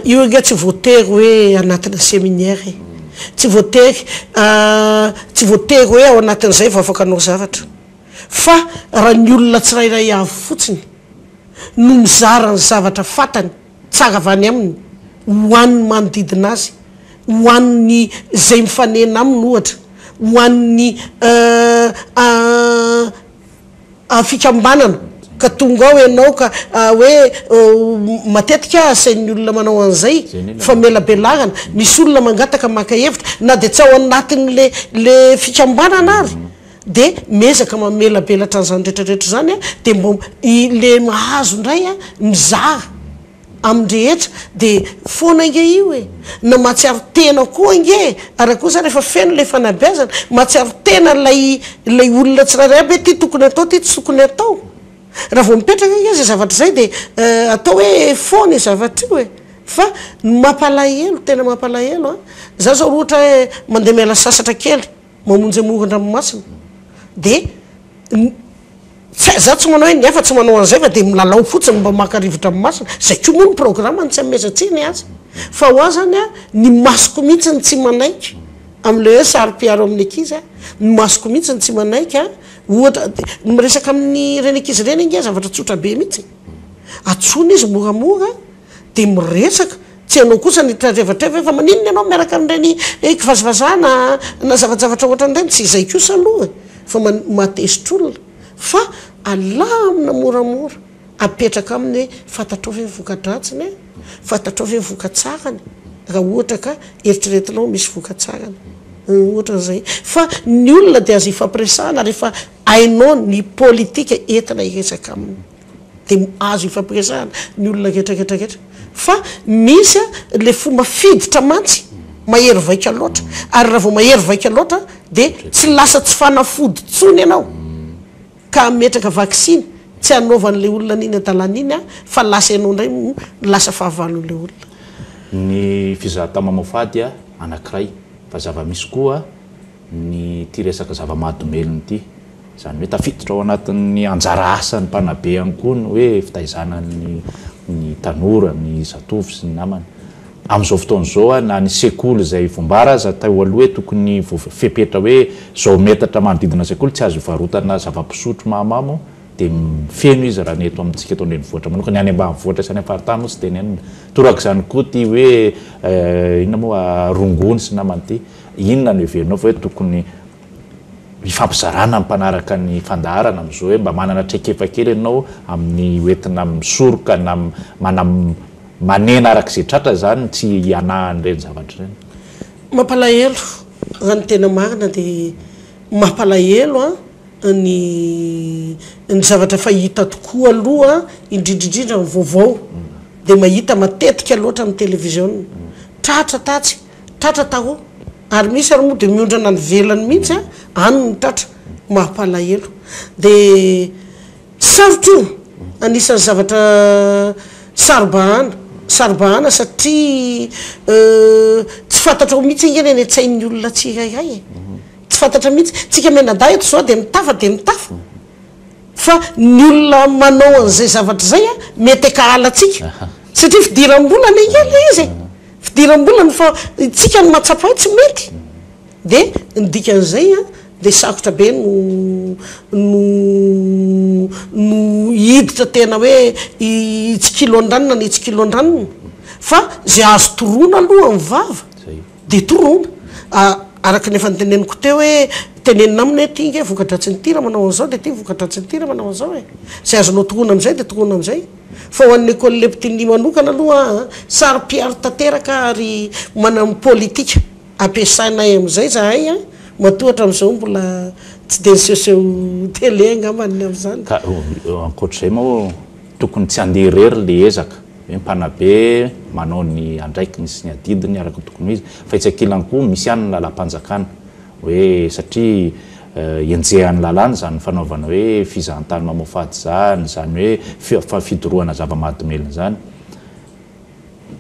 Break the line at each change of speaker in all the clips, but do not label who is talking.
io nga tsy voatery hoe anatina séminaire tsy voatery hoe ao anatin'izay vao afaka anao zavatra fa raha ny olona tsirairay avy fotsiny no mizara ny zavatra fatany tsara avany aminy hoan'ny manodidina azy hoan'ny zay mifanena aminy ohatra hoan'ny fikambanana ka tonga ao ianao ka hoe matetika sain'ny olona manao an'izay fa melabelarana misy olona mangataka maka hevitra na dia tsy ao anatin'le fikambanana ary dia mezaka mamelabelatra an'izany rehetrarehetra zany a dia mbo le mahazo indray a mizara amindrehetra dia foana inge io e na matsiaro tena koa inge ary koa zany rehefa feno le fanabeazana matsiaro tena lay olona tsirairay aby hoe ty tokony atao ty tsy tokony atao raha vao mipetraka inge zay zavatra zay dia atao hoe foana zavatra io e fa mampalahelo tena mampalahelo a za zao ohatra hoe mandeha miala sasatra kely mamonjy morona amin'ny masina dia za tsy manao hoe ny hafa tsy manao an'izay fa dia milalao fotsiny mba maka-rivotra amin'ny masina zay koa moa ny programme tsy amesatsiny azy fa ho azy zany a ny masoko mihitsy ny tsy manaiky amin'le hoe sary-piaro amin'ny ankizy a ny masoko mihitsy ny tsy manaiky a ohatra miresaka amin'ny reny ankizy reny inge zavatra tsotra be mihitsy atsona izy moramora dia miresaka tsy anao kosa ny trarevatreva fa maninona ianao miaraka amin'ireny kivazivazana na zavajavatra ohatra an'ireny tsy izay kosa aloha fa matesitr'olona fa alamina moramora apetraka aminy hoe fantatrao ve vokadratsiny fantatrao ve vokatsarany raha ohatra ka eritreretinao misy vokatsarany ohatra zay fa ny olona dia azo ifampiresahana rehefa ainao ny politika entina iresaka aminy dia azo ifampiresahana ny olona rehetrarehetrarehetra fa misy le fomba fiditra mantsy mahery vaika loatra ary raha vao mahery vaika loatra dia tsy lasa tsy fanafody tsony ianao ka metraka vaksiny tsy anaovan'le olona niny adalana iny a fa lasa ianao indray lasa fahavalon'le olona
ny fizahatama-mafady a anankiray fa zava-misy koa ny ty resaka zava-mahadomelony ity zany hoe tafiditra ao anatin'ny anjara asany mpanabe ihany koa ny hoe fitaizanany ny tanora ny zatovy sy ny namana amin'izao fotoan'izao a na ny sekoly zay vombara aza tao aloha hoe tokony fepetra hoe zao metatra manodidina sekoly tsy azo varotana zava-pisotro mahamamo dia feno izy raha ny eto amintsika eto andrenivohitra manokana ny any ambanivohitra sy any afaritany moa sy teny any toraka izany koa ty hoe inona moa rongony sy namany ty inona no heverinao fa hoe tokony mifampizarana mpanaraka ny fandaharana amin'izao hoe mba manana traikefa kely ianao amin'ny hoentina misoroka na manena arak'izay tratra zany tsy ianahan'ireny zavatra ireny
mampalahelo raha ny tena marina dia mampalahelo a ny zavatra fahita tokoa aloha indrindrindrindra ny vaovao dia mahita matetika loatra amin'ny televizion tratra tatsy tratra taho ary misy ary moa dia miondrana ny velany mihitsy a any ny tratra mampalahelo dia sarotro anisan'ny zavatra sarobahana satria tsy fantatra mihitsy ingeny eny an-tsain'ny olona tsirairay tsy fantatra mihitsy tsika menada eto zao dia mitafa fa ny olona manao an'izay zavatra zay a mety akahalatsika satria fidiram-bolana ingeny izy fidiram-bolana fa tsika ny matsapa tsy mety dia ny dikan'izay a dia sakotra be no hiditra tena hoe itsikilo andranina ny itsikilo andranina fa zay azo toroana aloha ny vava dia toroana araka nefa nyteneniko teo hoe tenenina aminy hoe ty nge vokadratsiny ty raha manao an'izao dia ty vokadratsiny ty raha manao an'izao e zay azonao toroana amin'izay dia toroana amin'izay fa ho an'ny école le Petit manokana aloha sary-piaro tanteraka ary manana politika ampiasainay amin'izay zahay a matohatra amin'izao mbola tsy dia nisehoseho télé angambany amin'izany
ka ankoatr'izay moa tokony tsy andeha irery le ezaka hoe mpanabe manao ny andraikiny sy ny adidiny araka tokony izy fa itsakilany koa misy ihany ny lalam-panjakana hoe satria enjehan'ny lalàna zany fanaovana hoe fizahantany mamafady zany hoe fidorohana zava-mahadomelina zany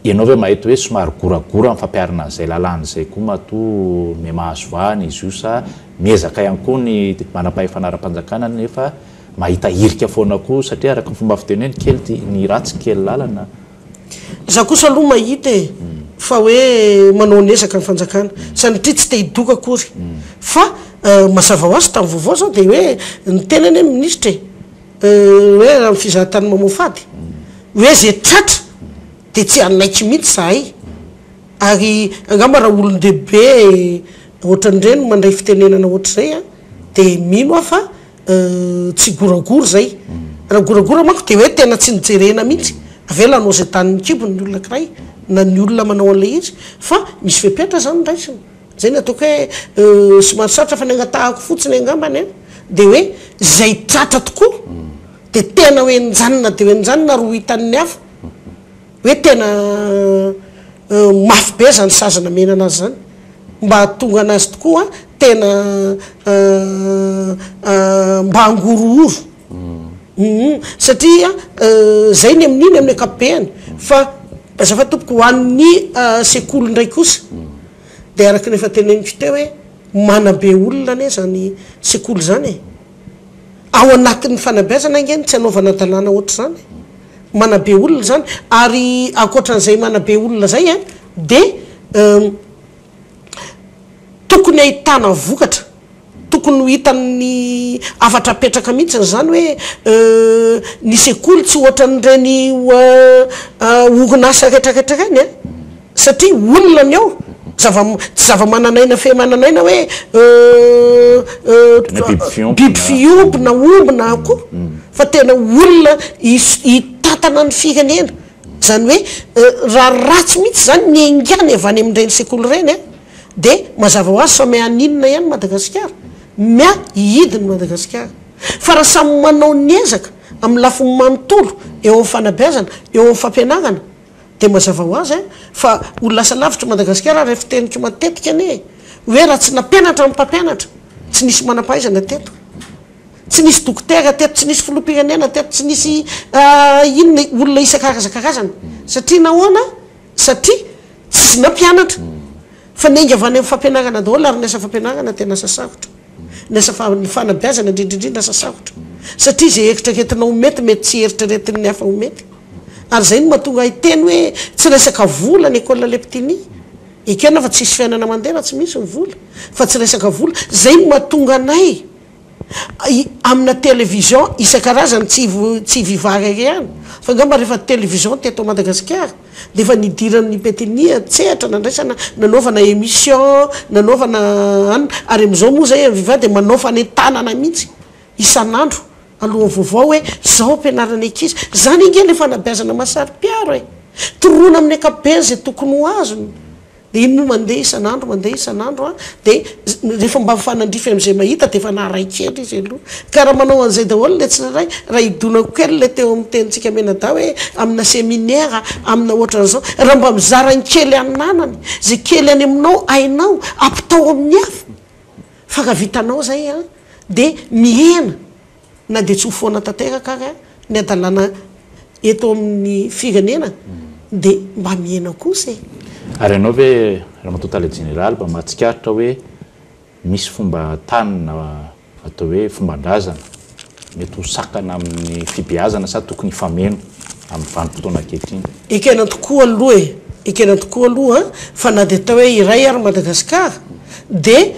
ianao hoe mahita hoe somary goragora mifampiarina an'izay lalàna zay koa matoa me mahazo vany izy io sa miezaka ihany koa ny manam-pahefanara-panjakana nefa mahita hirika foana koa satria araka ny fomba fiteneny kely ny ratsy kely lalana
za kosa aloha mahita e fa hoe manao nesaka ny fanjakana sanatria tsy te hidoka akory fa mazava ho azy tamin'ny vaovao zao dia hoe ny tenany hoe ministra hoe raha ny fizahatany mamofady hoe zay tratra dia tsy anaiky mihitsy zahay ary angamba raha olon-dehibe ohatran'ireny mandray fitenenana ohatr'izay a dia mino aho fa tsy goragory zay raha goragora manko dia hoe tena tsy nijerena mihitsy avela anao zay tany mikibony ny olona kiray na ny olona manao an'ilay izy fa misy fepetra zany ndraisiny zay ny ataoko hoe somary sarotra fa ny angatahako fotsiny angambany a dia hoe zay tratra tokoa dia tena hoe nijanona dia hoe nijanona ro hitan'ny hafa hoe tena mafy be zany sazana mena anazy zany mba hatonga anazy tokoa tena mba hangorooro satria zay ny amin'iny amin'ny akapobeany fa azafa tompoko ho an'ny sekoly ndray kosa dia araka nefa teneniko teo hoe manabe olona ane zany sekoly zany e ao anatin'ny fanabeazana angeny tsy anaovana dalàna ohatra zany manabe olona zany ary akoatran'izay manabe olona zay a dia tokony ahitana vokatra tokony ho hitan'ny afatra apetraka mihitsy zany hoe ny sekoly tsy ohatran'ireny orinasa retraretra reny a satria olona ny ao tsy zava-mananaina femananaina hoe biby fiompina ombina ako fa tena olona hitatana ny firenena zany hoe raha ratsy mihitsy zany ny engany avy any amin'ireny sekoly reny a dia mazava ho azy fa mianinona ihany Madagasikara mia hidiny Madagasikara fa raha samy manao niezaka amin'ny lafiny manontolo eo amin'ny fanabeazana eo amin'ny fampianarana dia mazava ho azy fa ho lasa lavitra Madagasikara rehefa teniko matetika ane hoe raha tsy nampianatra amin'ny mpampianatra tsy nisy manam-pahaizana teto tsy nisy dokotera teto tsy nisy filoham-pirenena teto tsy nisy inona olona isan-karazakarazana satria nahoana satria tsy nampianatra fa nenga avy any amin'ny fampianarana daholo ary niasa fampianarana tena sasarotra niasa fanabeazana indrindrindrindra sasarotra satria zay eritreretinao mety mety tsy eritreretin'ny hafa ho mety ary zay no mahatonga hiteny hoe tsy resaka vola ny école le Petit ekena fa tsisy fiainana mandeha tsy misy ny vola fa tsy resaka vola zay no mahatonga anay amina télévision isan-karazany tsy vivary ery any fa angamba rehefa télévision teto Madagasikara dia efa nidiran'ny Petit tsehatra nandraisana nanaovana émission nanaovana any ary amin'izao moa zay vivary dia manaofana tanana mihitsy isan'andro alohan'ny vaovao hoe zao ampianarana ankizy zany inge le fanabeazana masari-piaro toroana amin'ny akapobeany zay tokony ho azony dia iny no mandeha isan'andro dia rehefa mba fanandrify amin'izay mahita dia efa naray kely izy aloha ka raha manao an'izay daholo le tsiraray raha hidonako kely le teo amin'ny tenintsika menada hoe amina séminaire amina ohatran'izao raha mba mizarany kely ananany zay kely any aminao ainao ampitao amin'ny hafa fa raha vitanao zay dia mihena na dia tsy ho foana tanteraka ary ny adalàna eto amin'ny firenena dia mba mihena kosa
ary ianao hoe raha matotale général mba mahatsikaritra hoe misy fomba tanina atao hoe fomban-drazana mety ho sakana amin'ny fibeazana sa tokony fameno amin'ny vanim-potoana ankehitriny
ekena tokoa aloha fa na dia atao hoe iray ary Madagasikara dia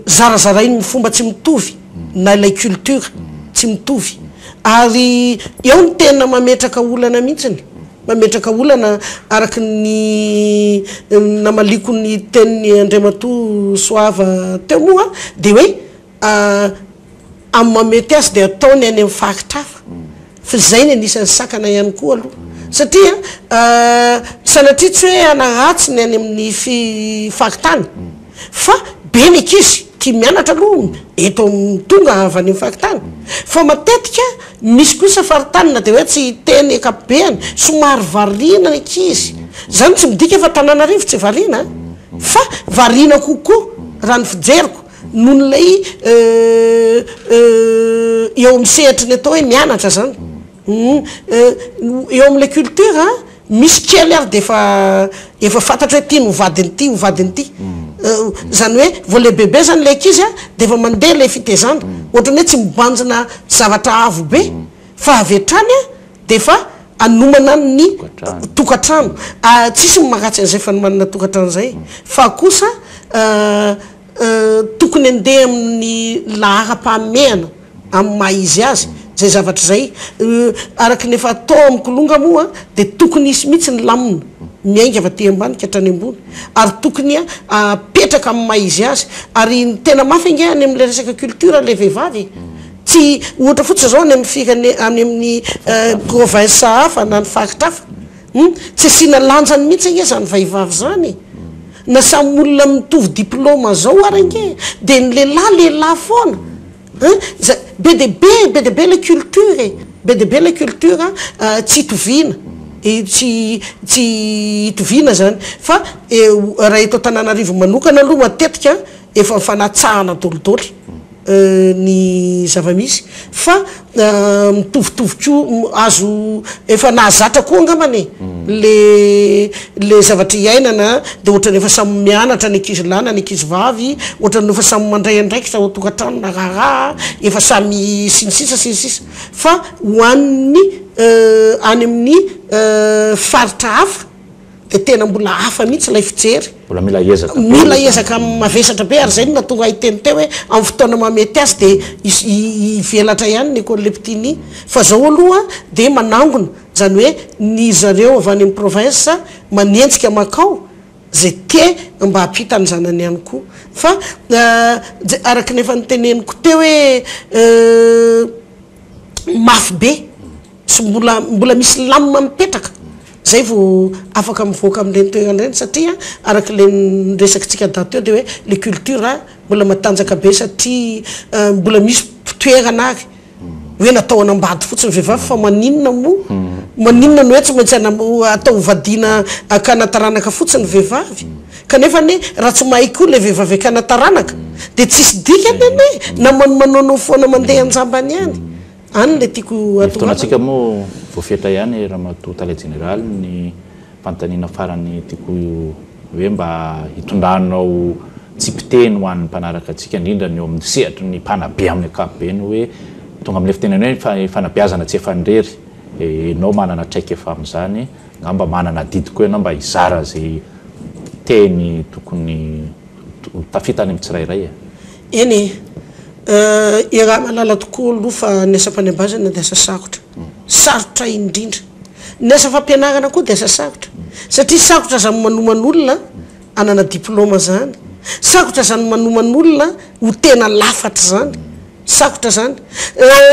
zarazarainy ny fomba tsy mitovy na ilay culture tsy mitovy ary eo ny tena mametraka olana mihitsiny mametraka olana araky ny namaliko ny teniny Andriamatoa Soava teo moa dia hoe amin'ny mamety azy dia ataony any amin'ny faritra hafa fa zay ny anisan'ny sakana ihany koa aloha satria sanatria tsy hoe anaratsy ny any amin'ny faritany fa be ny ankizy tia mianatra aloha eto tonga avy any amin'ny faritany fa matetika misy kosa faritany na dia hoe tsy teny akapobeany somary variana ny ankizy zany tsy midika fa Tananarivo tsy variana fa variana kokoa raha ny fijeriko noho n'ilay eo amin'ny sehatriny atao hoe mianatra zany eo amin'ilay culture misy kely ary dia efa fantatra hoe tia no vadiny ity zany hoe voalehibebe zany le ankizy dia efa mandeha le fitezana ohatrany hoe tsy mibanjina zavatra avo be fa avy hatrany dia efa anomana ny tokatrano tsisy makatsy an'izay fa manana tokatrano zay fa kosa tokony andeha amin'ny lahara-pahamehana amin'ny maha izy azy zay zavatra zay araky nefa atao amkolonga moa de tokony isy mihitsy ny lamina miainga avy aty ambany ka hatrany ambony ary tokony apetraka amin'ny maha izy azy ary tena mafy ange any amin'le resaka culture le vehivavy tsy ohatra fotsiny zao any amin'ny fikany any amin'ny province hafa na ny faritra hafa tsy asina lanjany mihitsy ange zany vehivavy zany na samy olona mitovy diplôma zao arange de ny lehilahy foana be de be le culture be de be le culture tsy itovina tsy itovina zany fa raha eto Antananarivo manokana aloha matetika efa mifanatsahana dolidoly ny zavamisy fa mitovitoviko azo efa nahazatra koa angamane le zavatra iainana de ohatra nefa samy mianatra ny ankizy lahy na ny ankizy vavy ohatra nefa samy mandray andraikitra ho tokantrano na raharaha efa samy sinisisa fa hoan'ny any amin'ny faritra hafa de tena mbola hafa mihitsy lay fijery
mbola mila
ezaka mavesatra be ary zay no natonga hiteny teo hoe amin'ny fotoana mamety azy de ivelatra ihany ny école le Petit fa zao aloha de manangona zany hoe ny zareo avy any amin'ny province manenjika makao zay te mba hampita ny zanany ihany koa fa araky nefa nyteneniko teo hoe mafy be sy mbola misy lamina mipetraka zay vo afaka mivoaka amin'ireny toerana ireny satria araky le resakytsika dato de hoe le culture mbola matanjaka be satria mbola misy toerana ary hoe natao anambady fotsiny vehivavy fa maninona maninona no hoe tsy maintsy atao vadina akanataranaka fotsiny vehivavy kanefa ne raha tsy mahay koa le vehivavy akanataranaka de tsisy dikany ane na manao foana mandeha anjambany ihany any le tiako
fotoanatsika moa voafetra ihany raha mato tale général ny fantanina farany tiako hoe mba hitondranao tsipiteny ho an'ny mpanaraka atsika indrindra ny eo amin'ny sehatry ny mpanabe amin'ny ankapobeny hoe tonga amin'le fitenany hoe fanabeazana tsy efa ndrery enao manana traika efa amin'izany ngamba manana didy koa ianao mba hizara zay teny tokony tafitany amin'ny tsirairay
eny raha malala tokoa aloha fa ny asa mpanabeazana de asa sarotra sarotra indrindra ny asa fampianarana koa de asa sarotra satria sarotra zany manoman'olona anana diplôma zany sarotra zany manoman'olona ho tena lafatra zany sarotra zany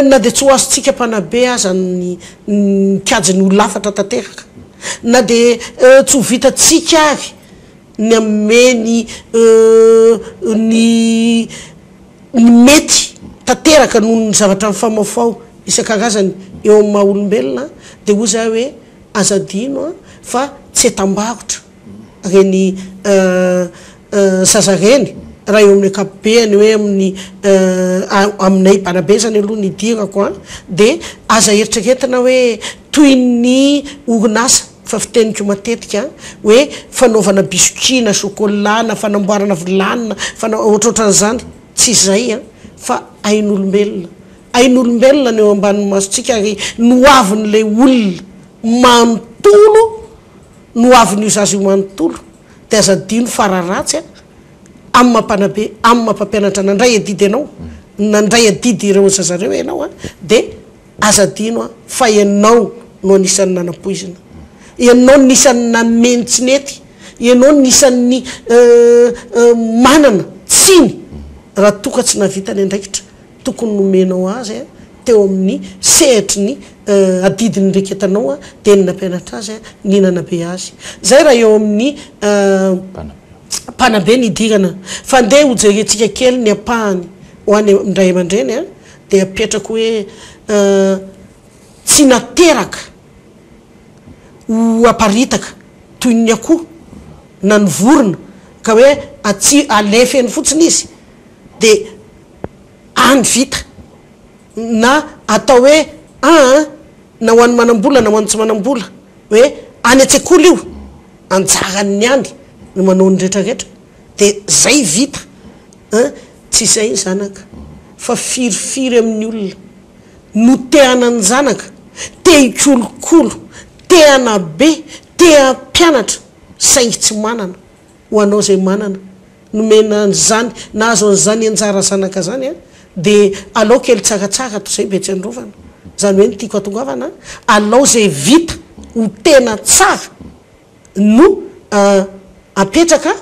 na de tsy ho azontsika mpanabe azany mikajy ny ho lafatra tanteraka na de tsy ho vitatsika ary ny ameny ny mety tanteraka noho ny zavatra mifamafao isan-karazany eo amin'ny maha olombelona de ho za hoe azadino fa tsy etam-barotra reny zaza reny raha eo amin'ny ankapobeny hoe amin'ny aminay mpanabe zany aloha ny dirako de aza eritreretina hoe toy ny orinasa fa fiteniko matetika hoe fanaovana biscuit na chocolat na fanamboarana vilanina ohatrohatran'izany tsy zay fa ain'olombelona ny eo ambanin'ny masotsika ary noavin'le olona manontolo noavin'io zazy io manontolo de azadino fararatsy amin'ny mampanabe amin'ny mampampianatra nandray adidy ianao nandray adidy ireo zazareo ianao de azadino fa ianao no anisan'ny nanampoizina ianao nisan'ny namenitsinety ianao nisan'ny manana tsiny raha toka tsy navitany andraikitra tokony nomenao azy teo amin'ny sehatry ny adidiny ndraiky etanao de ny nampianatra azy ninana be azy zay raha eo amin'ny mpanabe ny idirana fa ndeha ho jerentsika kely ny apahany ho any ndray aman-dreny de apetrako hoe tsy nateraka ho aparitaka toy ny akoho na ny vorona ka hoe alefeny fotsiny izy de any vita na atao hoe na ho an'ny manambola na ho an'ny tsy manambola hoe any atsekoly io anjarany any no manao ny rehetrarehetra de zay vita tsy zay ny zanaka fa firifiry amin'ny olona no teanany zanaka te hikolokolo teana be tea mpianatra saingy tsy manana ho anao zay manana nomena zany nahazo an'izany anjara zanaka zany a dia alao kely tsakatsaka to zay be tsy androvana zany hoe ny tiako atongavana alao zay vita ho tena tsara no apetraka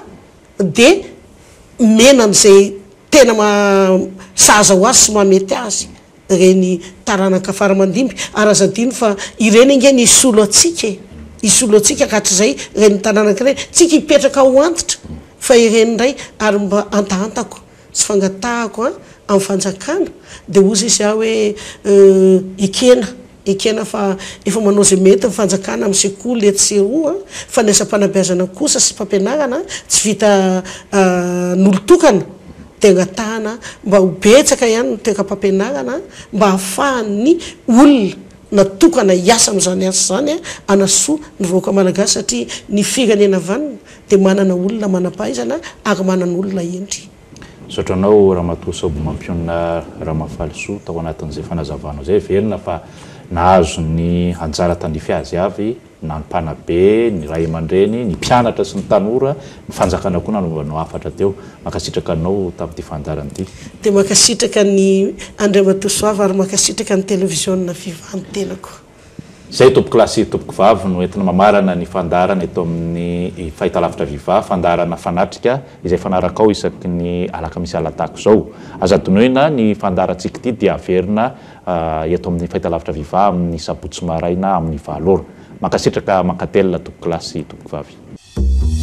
dia menan'izay tena sahaza ho azy sy mamety azy reny taranaka faramandimby arazadiny fa ireny ingeny isolo atsika ka hatr'izay reny taranaka ireny tsika hipetraka ho antitra fa ireny indray ary mba antahantako sy fangatahako amin'ny fanjakana dia ozy izy aho hoe ekena fa efa manao zay mety fanjakana amin'ny sekoly etseroa fa ny asa-panabeazana kosa sy mpampianarana tsy vita nolotokana dia angatahana mba ho betsaka ihany no toeka-pampianarana mba hahafahan'ny olona natokana hiasa amin'izany asa zany anasoa ny vahoaka malagasy satria ny firenena vanina dia manana olona manam-pahaizana ary manana olona endry
sotranao ramatoa sobo mampionina ramafalisoa tao anatin'izay fanazavanao zay verina fa nahazo ny anjara tandrify azy avy na ny mpanabe ny ray aman-dreny ny mpianatra sy ny tanora ny fanjakana koa nanovanao afatra teo makasitraka anao tamin'ity fandarana ity
dia makasitraka ny Andriamatosoava ary makasitraka ny televizionna vivany tenako
zay tompoko lasy tompoko vavy no entina mamarana ny fandarana eto amin'ny fahitalavitra viva fandarana fanatrika izay fanaraka ao isaky ny alaka misy alatako zao azadinoina ny fandarantsika ity dia averina eto amin'ny fahitalavitra viva amin'ny sabotsy maraina amin'ny valora makasitraka makatelina tompoko lasy tompoko vavy